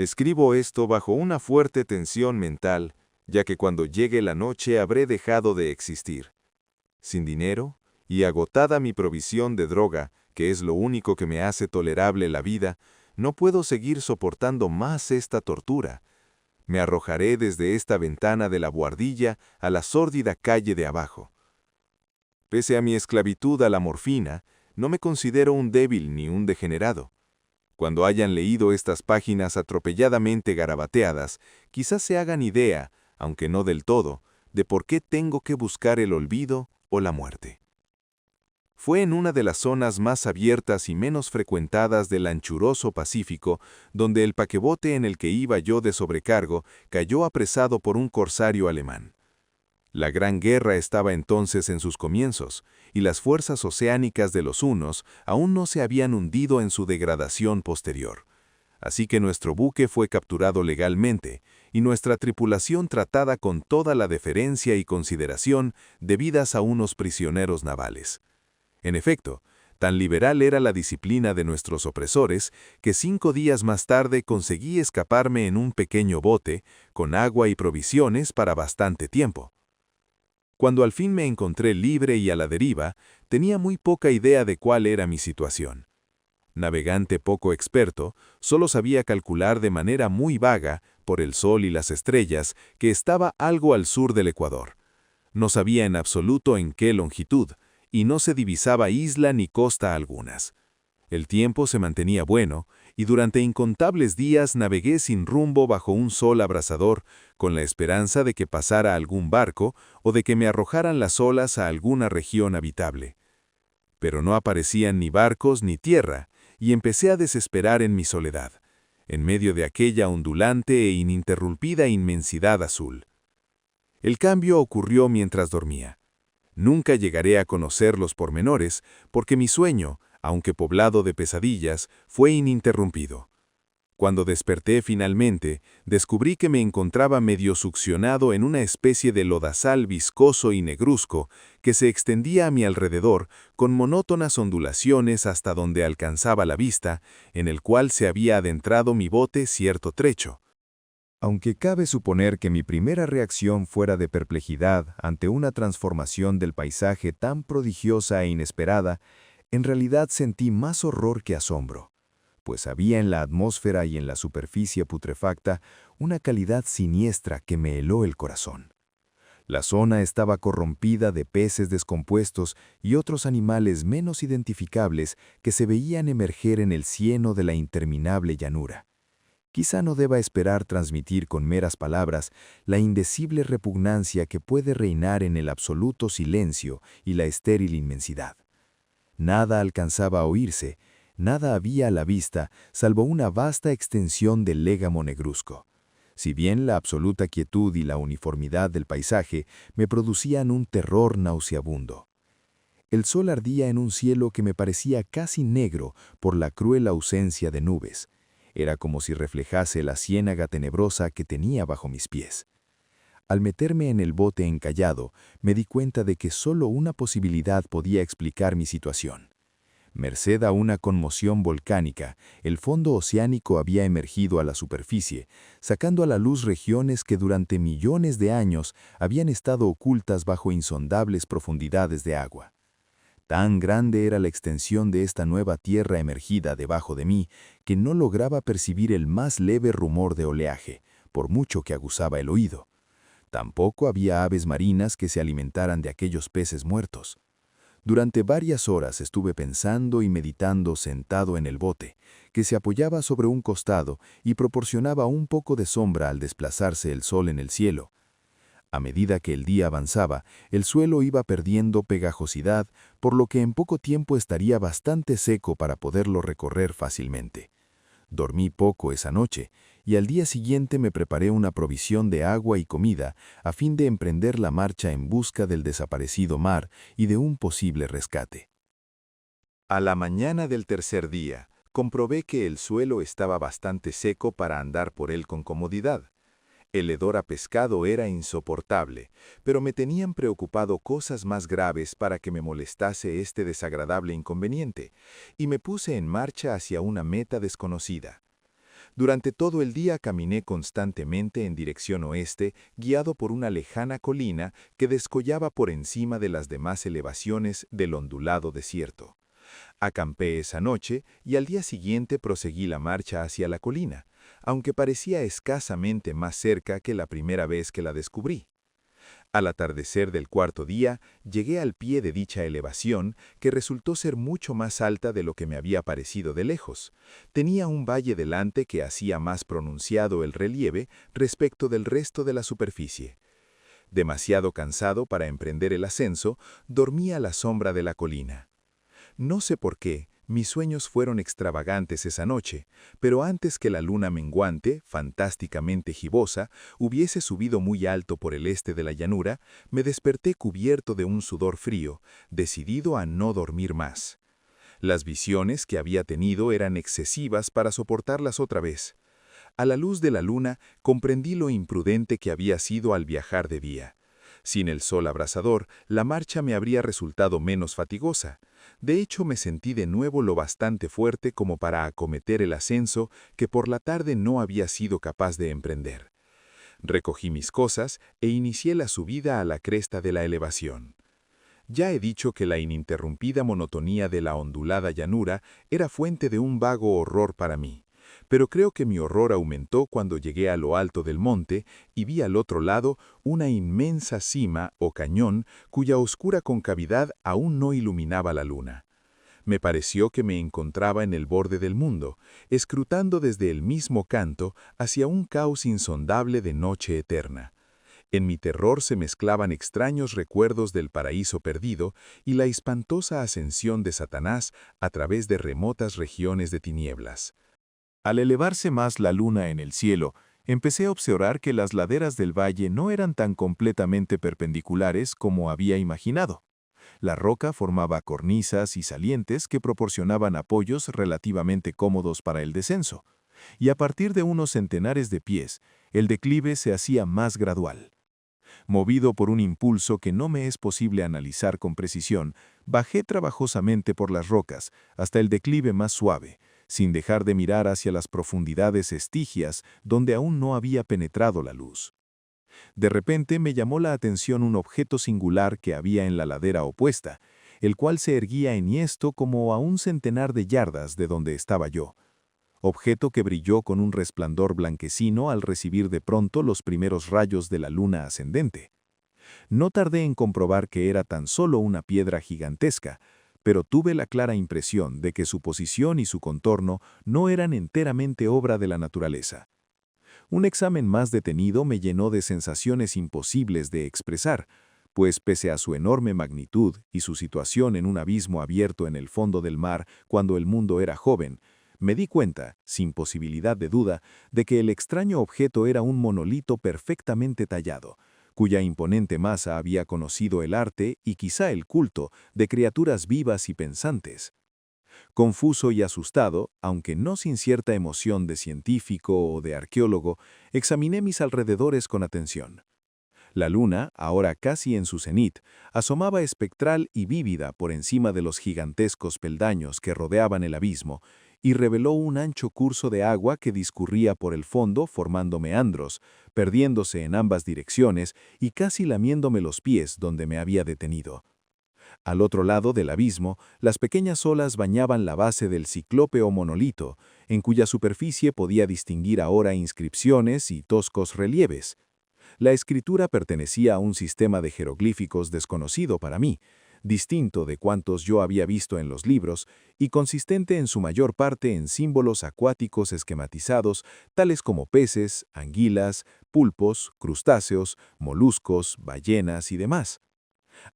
Escribo esto bajo una fuerte tensión mental, ya que cuando llegue la noche habré dejado de existir. Sin dinero, y agotada mi provisión de droga, que es lo único que me hace tolerable la vida, no puedo seguir soportando más esta tortura. Me arrojaré desde esta ventana de la buhardilla a la sórdida calle de abajo. Pese a mi esclavitud a la morfina, no me considero un débil ni un degenerado. Cuando hayan leído estas páginas atropelladamente garabateadas, quizás se hagan idea, aunque no del todo, de por qué tengo que buscar el olvido o la muerte. Fue en una de las zonas más abiertas y menos frecuentadas del anchuroso Pacífico, donde el paquebote en el que iba yo de sobrecargo cayó apresado por un corsario alemán. La Gran Guerra estaba entonces en sus comienzos, y las fuerzas oceánicas de los hunos aún no se habían hundido en su degradación posterior. Así que nuestro buque fue capturado legalmente, y nuestra tripulación tratada con toda la deferencia y consideración debidas a unos prisioneros navales. En efecto, tan liberal era la disciplina de nuestros opresores que 5 días más tarde conseguí escaparme en un pequeño bote, con agua y provisiones para bastante tiempo. Cuando al fin me encontré libre y a la deriva, tenía muy poca idea de cuál era mi situación. Navegante poco experto, solo sabía calcular de manera muy vaga, por el sol y las estrellas, que estaba algo al sur del Ecuador. No sabía en absoluto en qué longitud, y no se divisaba isla ni costa algunas. El tiempo se mantenía bueno, y durante incontables días navegué sin rumbo bajo un sol abrasador, con la esperanza de que pasara algún barco o de que me arrojaran las olas a alguna región habitable. Pero no aparecían ni barcos ni tierra, y empecé a desesperar en mi soledad, en medio de aquella ondulante e ininterrumpida inmensidad azul. El cambio ocurrió mientras dormía. Nunca llegaré a conocer los pormenores, porque mi sueño, aunque poblado de pesadillas, fue ininterrumpido. Cuando desperté finalmente, descubrí que me encontraba medio succionado en una especie de lodazal viscoso y negruzco que se extendía a mi alrededor con monótonas ondulaciones hasta donde alcanzaba la vista, en el cual se había adentrado mi bote cierto trecho. Aunque cabe suponer que mi primera reacción fuera de perplejidad ante una transformación del paisaje tan prodigiosa e inesperada, en realidad sentí más horror que asombro, pues había en la atmósfera y en la superficie putrefacta una calidad siniestra que me heló el corazón. La zona estaba corrompida de peces descompuestos y otros animales menos identificables que se veían emerger en el cieno de la interminable llanura. Quizá no deba esperar transmitir con meras palabras la indecible repugnancia que puede reinar en el absoluto silencio y la estéril inmensidad. Nada alcanzaba a oírse, nada había a la vista, salvo una vasta extensión del légamo negruzco. Si bien la absoluta quietud y la uniformidad del paisaje me producían un terror nauseabundo. El sol ardía en un cielo que me parecía casi negro por la cruel ausencia de nubes. Era como si reflejase la ciénaga tenebrosa que tenía bajo mis pies. Al meterme en el bote encallado, me di cuenta de que solo una posibilidad podía explicar mi situación. Merced a una conmoción volcánica, el fondo oceánico había emergido a la superficie, sacando a la luz regiones que durante millones de años habían estado ocultas bajo insondables profundidades de agua. Tan grande era la extensión de esta nueva tierra emergida debajo de mí que no lograba percibir el más leve rumor de oleaje, por mucho que aguzaba el oído. Tampoco había aves marinas que se alimentaran de aquellos peces muertos. Durante varias horas estuve pensando y meditando sentado en el bote, que se apoyaba sobre un costado y proporcionaba un poco de sombra al desplazarse el sol en el cielo. A medida que el día avanzaba, el suelo iba perdiendo pegajosidad, por lo que en poco tiempo estaría bastante seco para poderlo recorrer fácilmente. Dormí poco esa noche, y al día siguiente me preparé una provisión de agua y comida a fin de emprender la marcha en busca del desaparecido mar y de un posible rescate. A la mañana del tercer día, comprobé que el suelo estaba bastante seco para andar por él con comodidad. El hedor a pescado era insoportable, pero me tenían preocupado cosas más graves para que me molestase este desagradable inconveniente, y me puse en marcha hacia una meta desconocida. Durante todo el día caminé constantemente en dirección oeste, guiado por una lejana colina que descollaba por encima de las demás elevaciones del ondulado desierto. Acampé esa noche y al día siguiente proseguí la marcha hacia la colina, aunque parecía escasamente más cerca que la primera vez que la descubrí. Al atardecer del cuarto día, llegué al pie de dicha elevación, que resultó ser mucho más alta de lo que me había parecido de lejos. Tenía un valle delante que hacía más pronunciado el relieve respecto del resto de la superficie. Demasiado cansado para emprender el ascenso, dormí a la sombra de la colina. No sé por qué, mis sueños fueron extravagantes esa noche, pero antes que la luna menguante, fantásticamente gibosa, hubiese subido muy alto por el este de la llanura, me desperté cubierto de un sudor frío, decidido a no dormir más. Las visiones que había tenido eran excesivas para soportarlas otra vez. A la luz de la luna comprendí lo imprudente que había sido al viajar de día. Sin el sol abrasador, la marcha me habría resultado menos fatigosa. De hecho, me sentí de nuevo lo bastante fuerte como para acometer el ascenso que por la tarde no había sido capaz de emprender. Recogí mis cosas e inicié la subida a la cresta de la elevación. Ya he dicho que la ininterrumpida monotonía de la ondulada llanura era fuente de un vago horror para mí. Pero creo que mi horror aumentó cuando llegué a lo alto del monte y vi al otro lado una inmensa cima o cañón cuya oscura concavidad aún no iluminaba la luna. Me pareció que me encontraba en el borde del mundo, escrutando desde el mismo canto hacia un caos insondable de noche eterna. En mi terror se mezclaban extraños recuerdos del paraíso perdido y la espantosa ascensión de Satanás a través de remotas regiones de tinieblas. Al elevarse más la luna en el cielo, empecé a observar que las laderas del valle no eran tan completamente perpendiculares como había imaginado. La roca formaba cornisas y salientes que proporcionaban apoyos relativamente cómodos para el descenso, y a partir de unos centenares de pies, el declive se hacía más gradual. Movido por un impulso que no me es posible analizar con precisión, bajé trabajosamente por las rocas hasta el declive más suave, sin dejar de mirar hacia las profundidades estigias donde aún no había penetrado la luz. De repente me llamó la atención un objeto singular que había en la ladera opuesta, el cual se erguía enhiesto como a un centenar de yardas de donde estaba yo. Objeto que brilló con un resplandor blanquecino al recibir de pronto los primeros rayos de la luna ascendente. No tardé en comprobar que era tan solo una piedra gigantesca, pero tuve la clara impresión de que su posición y su contorno no eran enteramente obra de la naturaleza. Un examen más detenido me llenó de sensaciones imposibles de expresar, pues pese a su enorme magnitud y su situación en un abismo abierto en el fondo del mar cuando el mundo era joven, me di cuenta, sin posibilidad de duda, de que el extraño objeto era un monolito perfectamente tallado, cuya imponente masa había conocido el arte y quizá el culto de criaturas vivas y pensantes. Confuso y asustado, aunque no sin cierta emoción de científico o de arqueólogo, examiné mis alrededores con atención. La luna, ahora casi en su cenit, asomaba espectral y vívida por encima de los gigantescos peldaños que rodeaban el abismo, y reveló un ancho curso de agua que discurría por el fondo formando meandros, perdiéndose en ambas direcciones y casi lamiéndome los pies donde me había detenido. Al otro lado del abismo, las pequeñas olas bañaban la base del ciclópeo monolito, en cuya superficie podía distinguir ahora inscripciones y toscos relieves. La escritura pertenecía a un sistema de jeroglíficos desconocido para mí, distinto de cuantos yo había visto en los libros y consistente en su mayor parte en símbolos acuáticos esquematizados, tales como peces, anguilas, pulpos, crustáceos, moluscos, ballenas y demás.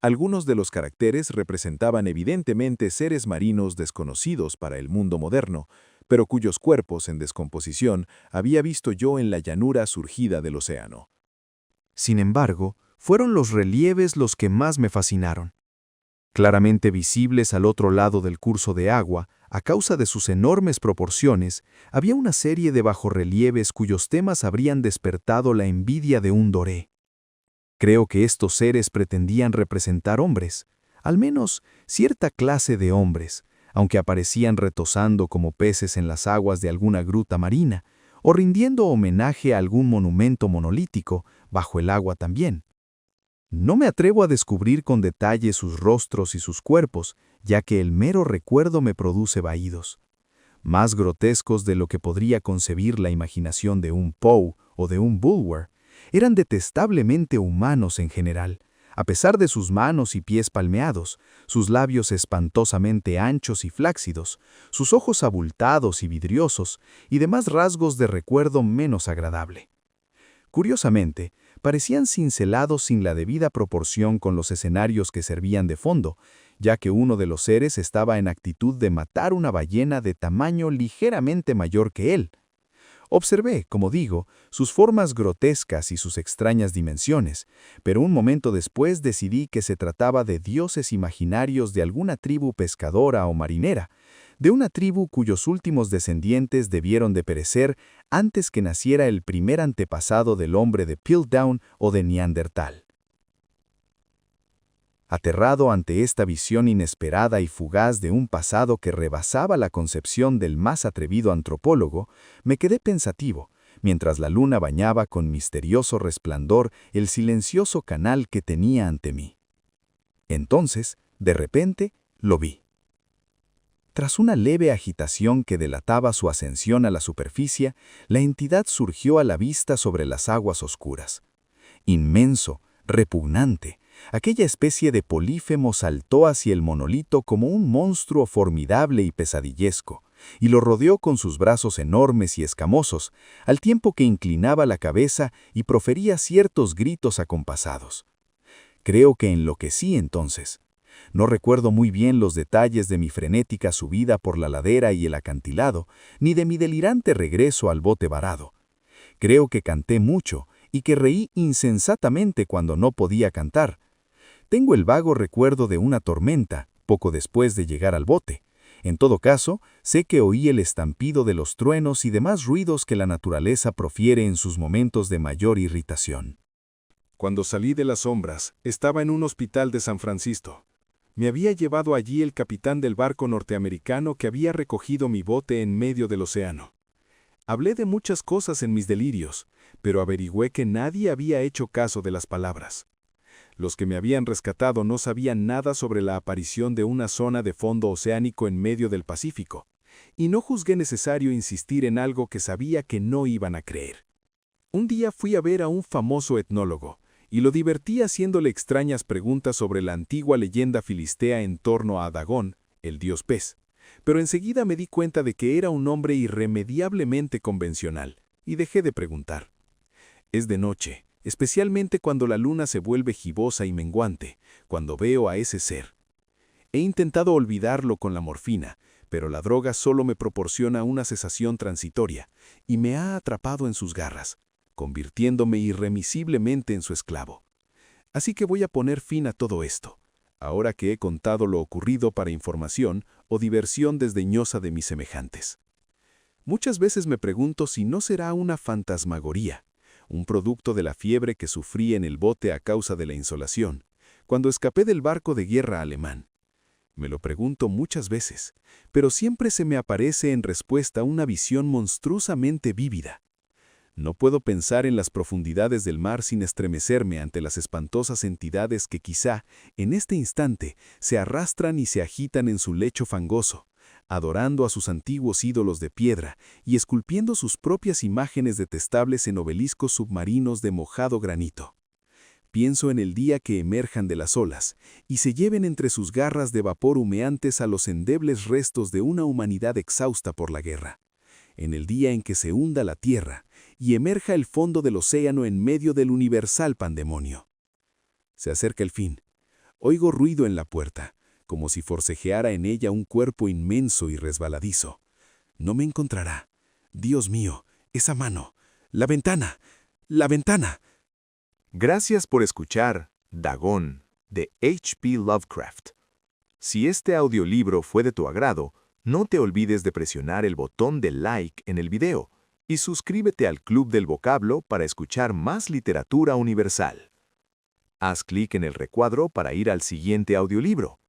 Algunos de los caracteres representaban evidentemente seres marinos desconocidos para el mundo moderno, pero cuyos cuerpos en descomposición había visto yo en la llanura surgida del océano. Sin embargo, fueron los relieves los que más me fascinaron. Claramente visibles al otro lado del curso de agua, a causa de sus enormes proporciones, había una serie de bajorrelieves cuyos temas habrían despertado la envidia de un doré. Creo que estos seres pretendían representar hombres, al menos cierta clase de hombres, aunque aparecían retosando como peces en las aguas de alguna gruta marina, o rindiendo homenaje a algún monumento monolítico, bajo el agua también. No me atrevo a descubrir con detalle sus rostros y sus cuerpos, ya que el mero recuerdo me produce vaídos. Más grotescos de lo que podría concebir la imaginación de un Poe o de un Bulwer, eran detestablemente humanos en general, a pesar de sus manos y pies palmeados, sus labios espantosamente anchos y flácidos, sus ojos abultados y vidriosos, y demás rasgos de recuerdo menos agradable. Curiosamente, parecían cincelados sin la debida proporción con los escenarios que servían de fondo, ya que uno de los seres estaba en actitud de matar una ballena de tamaño ligeramente mayor que él. Observé, como digo, sus formas grotescas y sus extrañas dimensiones, pero un momento después decidí que se trataba de dioses imaginarios de alguna tribu pescadora o marinera, de una tribu cuyos últimos descendientes debieron de perecer antes que naciera el primer antepasado del hombre de Piltdown o de Neandertal. Aterrado ante esta visión inesperada y fugaz de un pasado que rebasaba la concepción del más atrevido antropólogo, me quedé pensativo, mientras la luna bañaba con misterioso resplandor el silencioso canal que tenía ante mí. Entonces, de repente, lo vi. Tras una leve agitación que delataba su ascensión a la superficie, la entidad surgió a la vista sobre las aguas oscuras. Inmenso, repugnante, aquella especie de polífemo saltó hacia el monolito como un monstruo formidable y pesadillesco, y lo rodeó con sus brazos enormes y escamosos, al tiempo que inclinaba la cabeza y profería ciertos gritos acompasados. Creo que enloquecí entonces. No recuerdo muy bien los detalles de mi frenética subida por la ladera y el acantilado, ni de mi delirante regreso al bote varado. Creo que canté mucho y que reí insensatamente cuando no podía cantar. Tengo el vago recuerdo de una tormenta, poco después de llegar al bote. En todo caso, sé que oí el estampido de los truenos y demás ruidos que la naturaleza profiere en sus momentos de mayor irritación. Cuando salí de las sombras, estaba en un hospital de San Francisco. Me había llevado allí el capitán del barco norteamericano que había recogido mi bote en medio del océano. Hablé de muchas cosas en mis delirios, pero averigüé que nadie había hecho caso de las palabras. Los que me habían rescatado no sabían nada sobre la aparición de una zona de fondo oceánico en medio del Pacífico, y no juzgué necesario insistir en algo que sabía que no iban a creer. Un día fui a ver a un famoso etnólogo, y lo divertí haciéndole extrañas preguntas sobre la antigua leyenda filistea en torno a Dagón, el dios pez, pero enseguida me di cuenta de que era un hombre irremediablemente convencional, y dejé de preguntar. Es de noche, especialmente cuando la luna se vuelve gibosa y menguante, cuando veo a ese ser. He intentado olvidarlo con la morfina, pero la droga solo me proporciona una cesación transitoria, y me ha atrapado en sus garras, convirtiéndome irremisiblemente en su esclavo. Así que voy a poner fin a todo esto, ahora que he contado lo ocurrido para información o diversión desdeñosa de mis semejantes. Muchas veces me pregunto si no será una fantasmagoría, un producto de la fiebre que sufrí en el bote a causa de la insolación, cuando escapé del barco de guerra alemán. Me lo pregunto muchas veces, pero siempre se me aparece en respuesta una visión monstruosamente vívida. No puedo pensar en las profundidades del mar sin estremecerme ante las espantosas entidades que quizá, en este instante, se arrastran y se agitan en su lecho fangoso, adorando a sus antiguos ídolos de piedra y esculpiendo sus propias imágenes detestables en obeliscos submarinos de mojado granito. Pienso en el día que emerjan de las olas y se lleven entre sus garras de vapor humeantes a los endebles restos de una humanidad exhausta por la guerra. En el día en que se hunda la tierra y emerja el fondo del océano en medio del universal pandemonio. Se acerca el fin. Oigo ruido en la puerta, como si forcejeara en ella un cuerpo inmenso y resbaladizo. No me encontrará. Dios mío, esa mano. La ventana. La ventana. Gracias por escuchar Dagón, de H.P. Lovecraft. Si este audiolibro fue de tu agrado, no te olvides de presionar el botón de like en el video y suscríbete al Club del Vocablo para escuchar más literatura universal. Haz clic en el recuadro para ir al siguiente audiolibro